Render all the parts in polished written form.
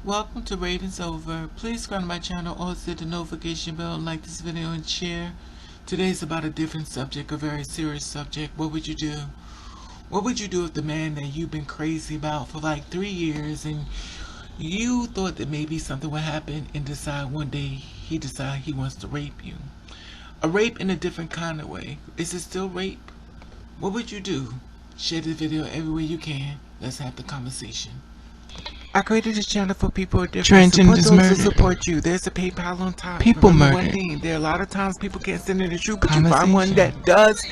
Welcome to Ravenovah. Please subscribe to my channel, also hit the notification bell, like this video, and share. Today's about a different subject, a very serious subject. What would you do? What would you do if the man that you've been crazy about for like 3 years and you thought that maybe something would happen and decide one day he wants to rape you? A rape in a different kind of way. Is it still rape? What would you do? Share this video everywhere you can. Let's have the conversation. I created this channel for people with different support those who support you. There's a PayPal on top. People Remember murdered. one thing, there are a lot of times people can't stand in the truth, but you find one that does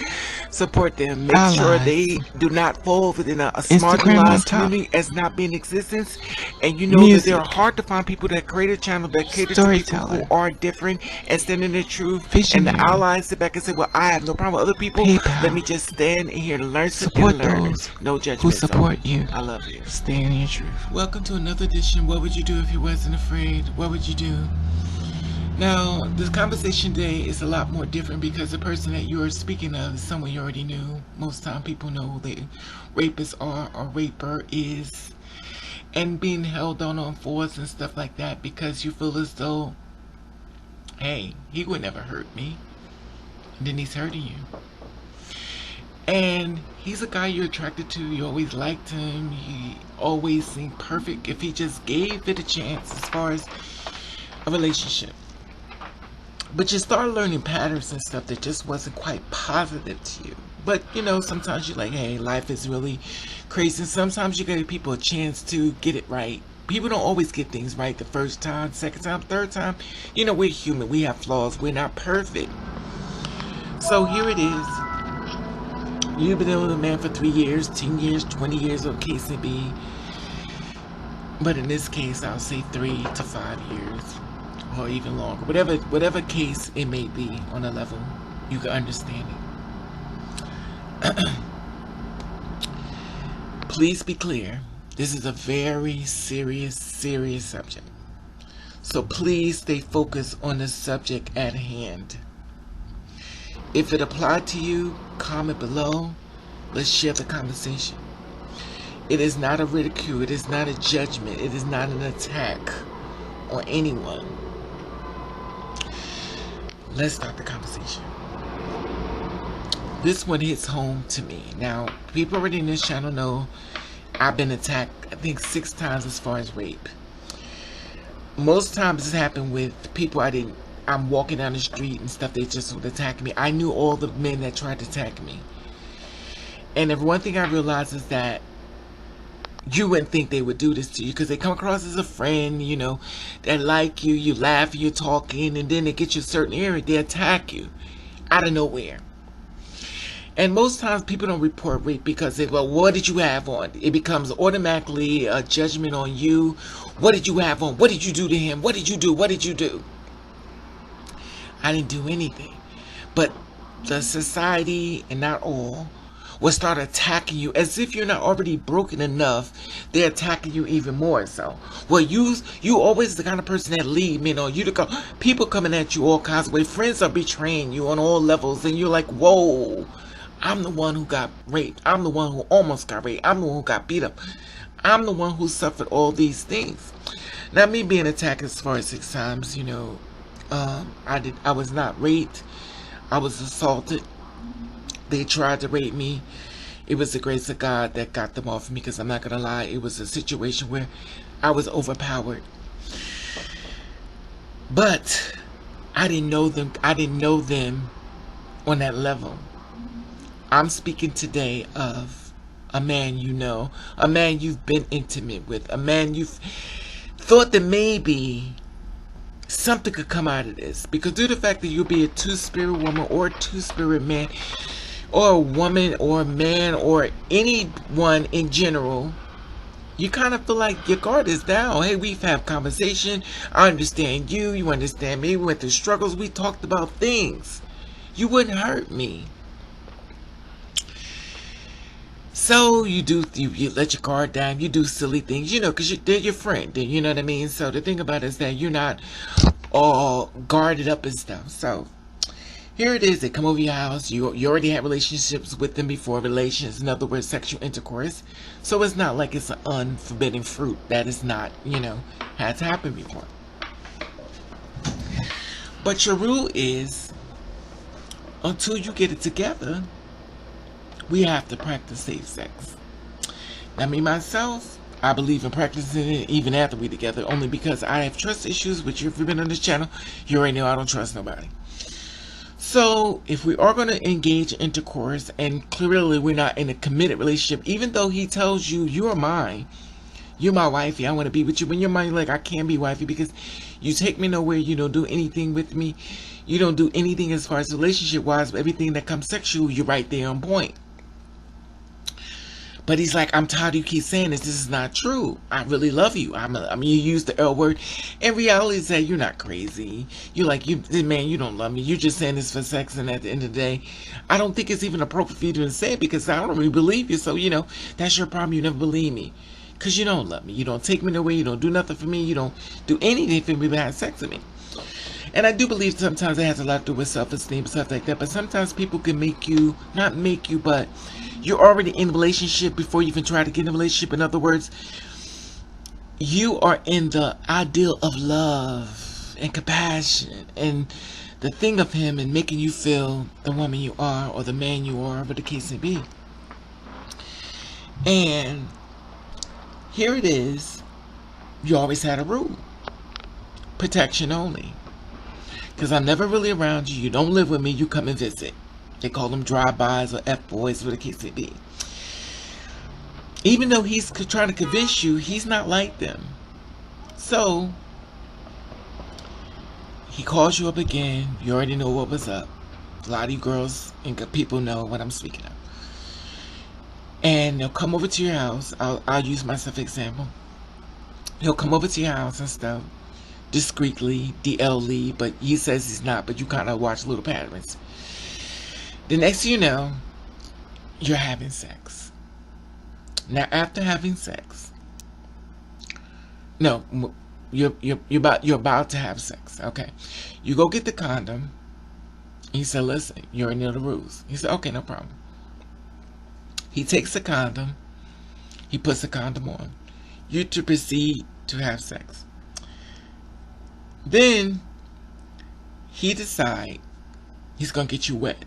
support them. Make sure they do not fall within a marginalized community as not being in existence. And you know that there are hard to find people that create a channel that cater to people who are different and stand in the truth. And the allies sit back and say, well, I have no problem with other people. Let me just stand in here to learn something. Support those no judgment who support you. I love you. Stay in your truth. Welcome to another edition. What would you do if you wasn't afraid? What would you do? Now, this conversation today is a lot more different because the person that you are speaking of is someone you already knew. Most time people know who the rapists are or raper is, and being held on force and stuff like that because you feel as though, hey, he would never hurt me, and then he's hurting you. And he's a guy you're attracted to. You always liked him. He always seemed perfect if he just gave it a chance as far as a relationship. But you start learning patterns and stuff that just wasn't quite positive to you. But, you know, sometimes you're like, hey, life is really crazy. And sometimes you give people a chance to get it right. People don't always get things right the first time, second time, third time. You know, we're human. We have flaws. We're not perfect. So here it is. You've been with a man for 3 years, 10 years, 20 years, or case may be. But in this case, I'll say 3 to 5 years, or even longer. Whatever case it may be on a level, you can understand it. Please be clear. This is a very serious subject. So please stay focused on the subject at hand. If it applied to you, comment below. Let's share the conversation. It is not a ridicule. It is not a judgment. It is not an attack on anyone. Let's start the conversation. This one hits home to me. Now, people already in this channel know I've been attacked, I think 6 times as far as rape. Most times it's happened with people I'm walking down the street and stuff, they just would attack me. I knew all the men that tried to attack me. And if one thing I realized is that you wouldn't think they would do this to you because they come across as a friend, you know, that like you, you laugh, you're talking, and then they get you a certain area, they attack you out of nowhere. And most times people don't report rape because they, well, what did you have on? It becomes automatically a judgment on you. What did you have on? What did you do to him? What did you do? What did you do? I didn't do anything. But the society, and not all, will start attacking you as if you're not already broken enough. They're attacking you even more so. Well, you always the kind of person that lead men on you to go. People coming at you all kinds of ways. Friends are betraying you on all levels, and you're like, whoa, I'm the one who got raped. I'm the one who almost got raped. I'm the one who got beat up. I'm the one who suffered all these things. Now, me being attacked as far as 6 times, you know, I was not raped. I was assaulted. They tried to rape me. It was the grace of God that got them off me, because I'm not gonna lie, it was a situation where I was overpowered. But I didn't know them. I didn't know them on that level. I'm speaking today of a man you know, a man you've been intimate with, a man you've thought that maybe something could come out of this, because due to the fact that you'll be a 2-spirit woman or a 2-spirit man, or a woman or a man or anyone in general, you kind of feel like your guard is down. Hey, we've had conversation. I understand you. You understand me. We went through struggles. We talked about things. You wouldn't hurt me. So you let your guard down. You do silly things, you know, because they're your friend. You know what I mean? So the thing about it is that you're not all guarded up and stuff. So Here it is. They come over your house. You already had relationships with them before. Relations, in other words, sexual intercourse. So it's not like it's an unforbidden fruit. That is not, has happened before. But your rule is, until you get it together, we have to practice safe sex. Now, me, myself, I believe in practicing it even after we together, only because I have trust issues, which if you've been on this channel, you already know I don't trust nobody. So, if we are going to engage in intercourse, and clearly we're not in a committed relationship, even though he tells you, you're mine, you're my wifey, I want to be with you, when you're mine, like, I can't be wifey because you take me nowhere, you don't do anything with me, you don't do anything as far as relationship-wise, but everything that comes sexual, you're right there on point. But he's like, I'm tired of you keep saying this. This is not true. I really love you. I mean, you use the L word. In reality, is that you're not crazy. You're like, man, you don't love me. You're just saying this for sex. And at the end of the day, I don't think it's even appropriate for you to say it because I don't really believe you. So, that's your problem. You never believe me. Because you don't love me. You don't take me nowhere. You don't do nothing for me. You don't do anything for me but have sex with me. And I do believe sometimes it has a lot to do with self-esteem and stuff like that. But sometimes people can not make you, but you're already in a relationship before you even try to get in a relationship. In other words, you are in the ideal of love and compassion and the thing of him and making you feel the woman you are or the man you are, whatever the case may be. And here it is. You always had a rule. Protection only. Because I'm never really around you. You don't live with me. You come and visit. They call them drive-bys or F-boys, whatever the case may be. Even though he's trying to convince you, he's not like them. So, he calls you up again. You already know what was up. A lot of you girls and people know what I'm speaking of. And they'll come over to your house. I'll use myself as an example. He'll come over to your house and stuff. Discreetly, DLly, but he says he's not, but you kind of watch little patterns. The next thing you know, you're having sex. Now, after having sex, no, you're about to have sex. Okay, you go get the condom. He said, "Listen, you already know the rules." He said, "Okay, no problem." He takes the condom. He puts the condom on. You to proceed to have sex. Then he decides he's going to get you wet.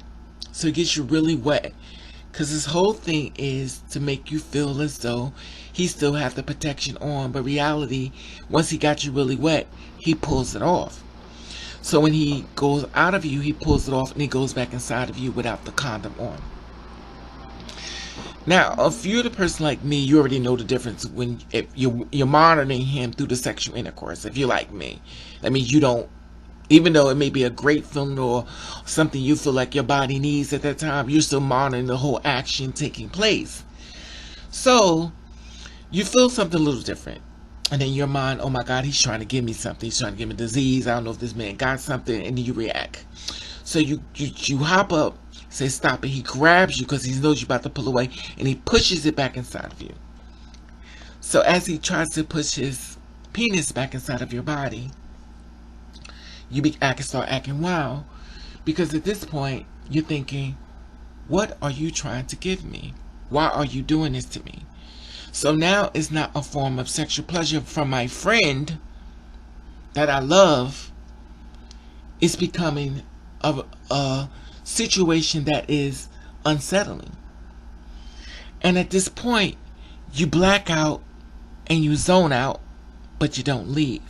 So he gets you really wet. Because his whole thing is to make you feel as though he still has the protection on. But reality, once he got you really wet, he pulls it off. So when he goes out of you, he pulls it off and he goes back inside of you without the condom on. Now, if you're the person like me, you already know the difference when if you're monitoring him through the sexual intercourse. If you're like me, that means you don't, even though it may be a great feeling or something you feel like your body needs at that time, you're still monitoring the whole action taking place. So, you feel something a little different. And then your mind, oh my God, he's trying to give me something. He's trying to give me a disease. I don't know if this man got something. And then you react. So you hop up, say stop it. He grabs you because he knows you're about to pull away. And he pushes it back inside of you. So as he tries to push his penis back inside of your body, you start acting wild. Because at this point, you're thinking, what are you trying to give me? Why are you doing this to me? So now it's not a form of sexual pleasure from my friend that I love. It's becoming a situation that is unsettling. And at this point, you black out and you zone out, but you don't leave.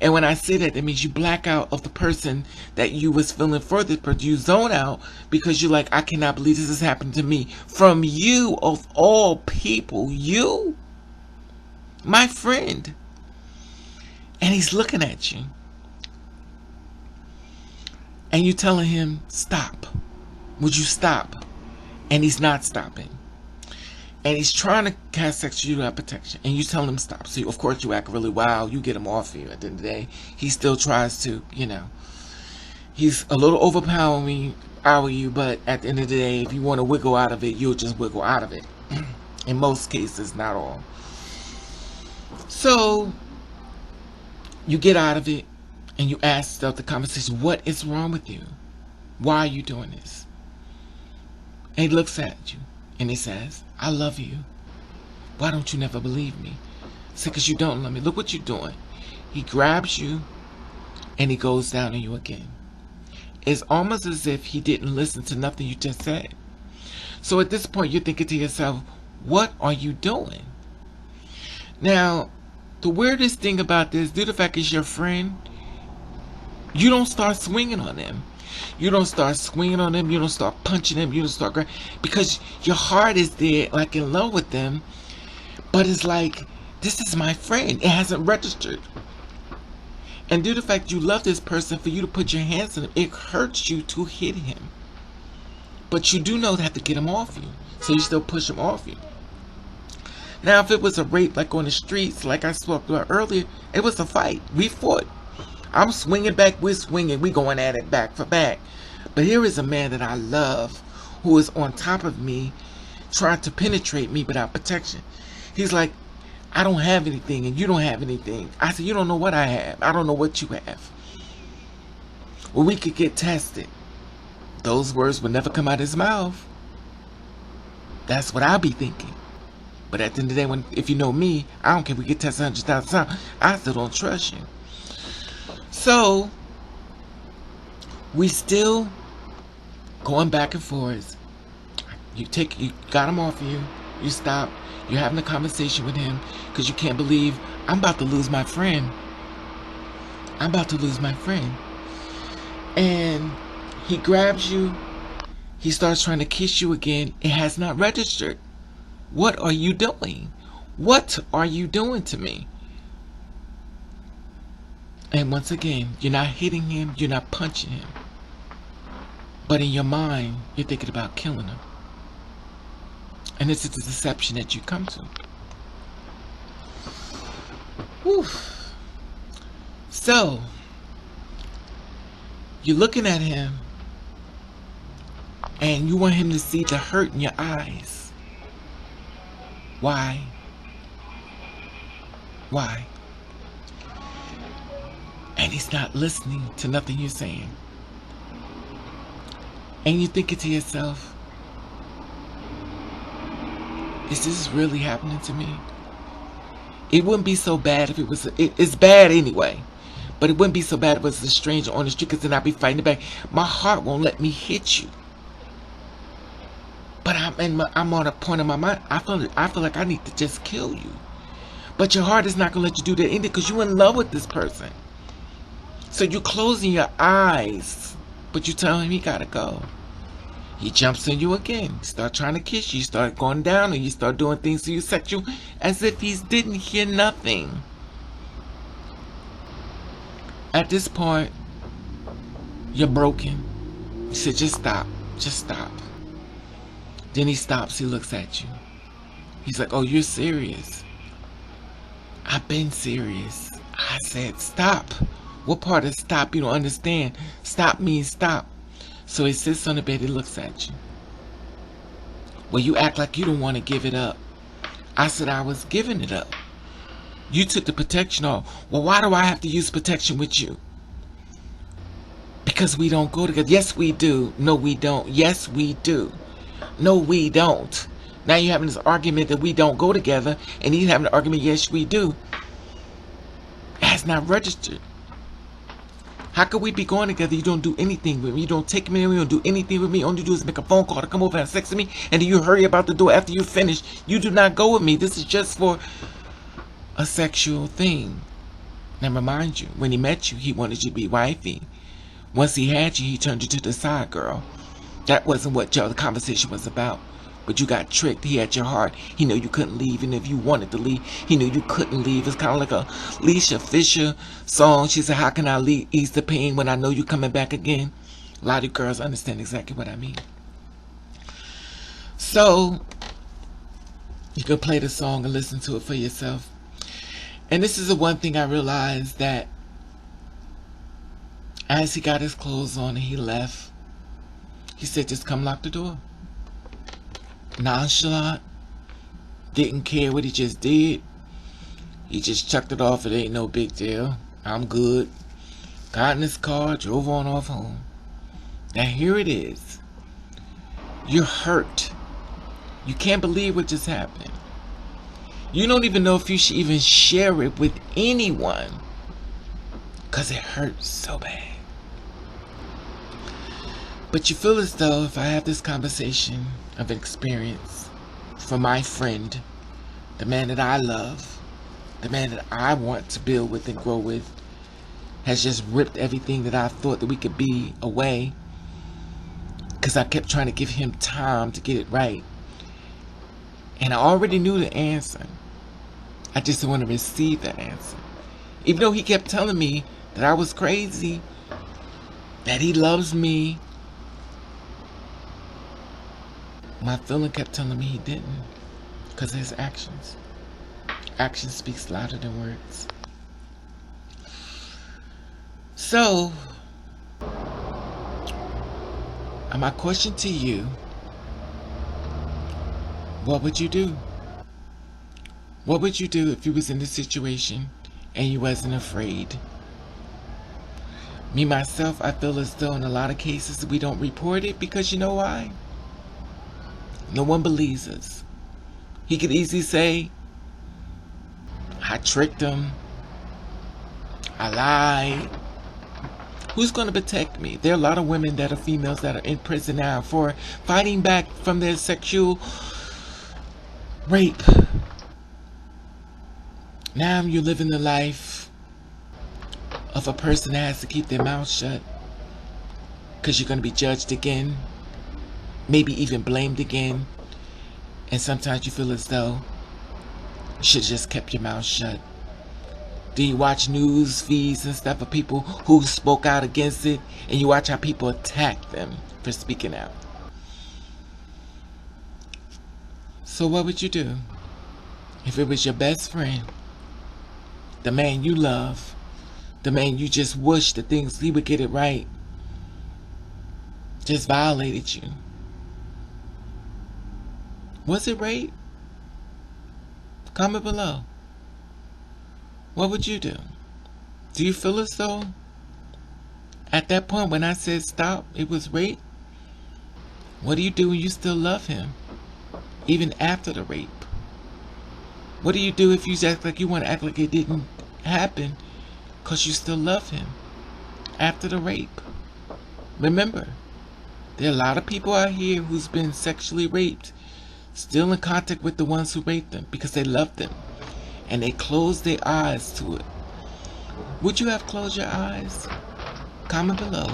And when I say that, it means you black out of the person that you was feeling further, but you zone out because you're like, I cannot believe this is happening to me. From you, of all people, you, my friend. And he's looking at you. And you're telling him, stop. Would you stop? And he's not stopping. And he's trying to have sex with you to have protection. And you tell him stop. So, of course, you act really wild. You get him off you. At the end of the day, he still tries to, he's a little overpowering you. But at the end of the day, if you want to wiggle out of it, you'll just wiggle out of it. In most cases, not all. So, you get out of it. And you ask yourself the conversation, what is wrong with you? Why are you doing this? And he looks at you and he says, I love you. Why don't you never believe me? I said, because you don't love me. Look what you're doing. He grabs you and he goes down on you again. It's almost as if he didn't listen to nothing you just said. So at this point, you're thinking to yourself, what are you doing? Now, the weirdest thing about this, due to the fact he's your friend, you don't start swinging on him. You don't start swinging on him. You don't start punching him. You don't start because your heart is there, like in love with them. But it's like, this is my friend. It hasn't registered. And due to the fact you love this person, for you to put your hands on him, it hurts you to hit him. But you do know they have to get him off you. So you still push him off you. Now, if it was a rape like on the streets, like I spoke about earlier, it was a fight. We fought. I'm swinging back, we're swinging, we going at it back for back. But here is a man that I love who is on top of me, trying to penetrate me without protection. He's like, I don't have anything and you don't have anything. I said, you don't know what I have. I don't know what you have. Well, we could get tested. Those words would never come out of his mouth. That's what I'll be thinking. But at the end of the day, if you know me, I don't care if we get tested 100,000 times. I still don't trust you. So, we still going back and forth. You got him off of you. You stop. You're having a conversation with him because you can't believe I'm about to lose my friend. I'm about to lose my friend. And he grabs you. He starts trying to kiss you again. It has not registered. What are you doing? What are you doing to me? And once again, you're not hitting him. You're not punching him. But in your mind, you're thinking about killing him. And this is the deception that you come to. Whew. So, you're looking at him and you want him to see the hurt in your eyes. Why? Why? And he's not listening to nothing you're saying. And you're thinking to yourself, is this really happening to me? It wouldn't be so bad if it was, it's bad anyway. But it wouldn't be so bad if it was a stranger on the street, because then I'd be fighting it back. My heart won't let me hit you. But I'm on a point in my mind, I feel like I need to just kill you. But your heart is not going to let you do that either, because you're in love with this person. So you're closing your eyes, but you tell him he got to go. He jumps on you again. Start trying to kiss you. Start going down and you start doing things to you sexual as if he didn't hear nothing. At this point, you're broken. He said, just stop. Just stop. Then he stops. He looks at you. He's like, oh, you're serious? I've been serious. I said, stop. What part of stop you don't understand? Stop means stop. So he sits on the bed, he looks at you. Well, you act like you don't want to give it up. I said I was giving it up. You took the protection off. Well, why do I have to use protection with you? Because we don't go together. Yes, we do. No, we don't. Yes, we do. No, we don't. Now you're having this argument that we don't go together, and he's having an argument, yes, we do. It has not registered. How could we be going together? You don't do anything with me. You don't take me anywhere. You don't do anything with me. All you do is make a phone call to come over and have sex with me. And then you hurry about the door after you finish. You do not go with me. This is just for a sexual thing. Now remind you, when he met you, he wanted you to be wifey. Once he had you, he turned you to the side, girl. That wasn't what the conversation was about. But you got tricked. He had your heart. He knew you couldn't leave. And if you wanted to leave, he knew you couldn't leave. It's kind of like a Alicia Fisher song. She said, how can I ease the pain when I know you're coming back again? A lot of girls understand exactly what I mean. So, you can play the song and listen to it for yourself. And this is the one thing I realized, that as he got his clothes on and he left, he said, just come lock the door. Nonchalant, didn't care what he just did. He just chucked it off. It ain't no big deal. I'm good. Got in his car, drove on off home. Now here it is. You're hurt. You can't believe what just happened. You don't even know if you should even share it with anyone, because it hurts so bad. But you feel as though if I have this conversation of experience from my friend, the man that I love, the man that I want to build with and grow with, has just ripped everything that I thought that we could be away, because I kept trying to give him time to get it right. And I already knew the answer. I just didn't want to receive that answer. Even though he kept telling me that I was crazy, that he loves me, my feeling kept telling me he didn't, because of his actions. Action speaks louder than words. So, my question to you, what would you do? What would you do if you was in this situation and you wasn't afraid? Me, myself, I feel as though in a lot of cases we don't report it because you know why? No one believes us. He could easily say, I tricked him. I lied. Who's going to protect me? There are a lot of women that are females that are in prison now for fighting back from their sexual rape. Now you're living the life of a person that has to keep their mouth shut because you're going to be judged again, maybe even blamed again, and sometimes you feel as though you should have just kept your mouth shut. Do you watch news feeds and stuff of people who spoke out against it, and you watch how people attack them for speaking out? So what would you do if it was your best friend, the man you love, the man you just wish the things he would get it right, just violated you? Was it rape? Comment below. What would you do? Do you feel as though at that point when I said stop, it was rape? What do you do when you still love him, even after the rape? What do you do if you act like you want to act like it didn't happen because you still love him after the rape? Remember, there are a lot of people out here who's been sexually raped still in contact with the ones who raped them because they love them and they close their eyes to it. Would you have closed your eyes? Comment below.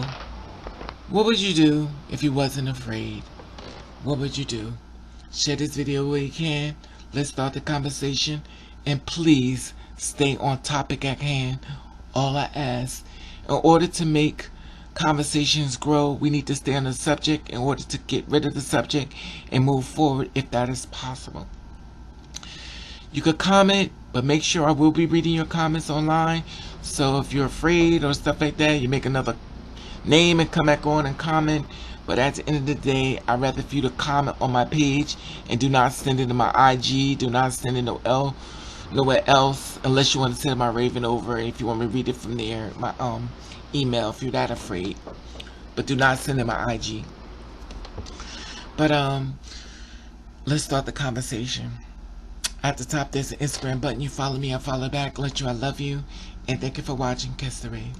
What would you do if you wasn't afraid? What would you do? Share this video where you can. Let's start the conversation. And please stay on topic at hand. All I ask. In order to make conversations grow, we need to stay on the subject in order to get rid of the subject and move forward if that is possible. You could comment, but make sure I will be reading your comments online. So if you're afraid or stuff like that, you make another name and come back on and comment. But at the end of the day, I'd rather for you to comment on my page and do not send it to my IG. Do not send it nowhere else unless you want to send it to my Ravenovah. If you want me to read it from there, my email if you're that afraid. But do not send it to my IG. But let's start the conversation. At the top, there's an Instagram button. You follow me, I follow back. Let you, I love you. And thank you for watching. Kiss the Rave.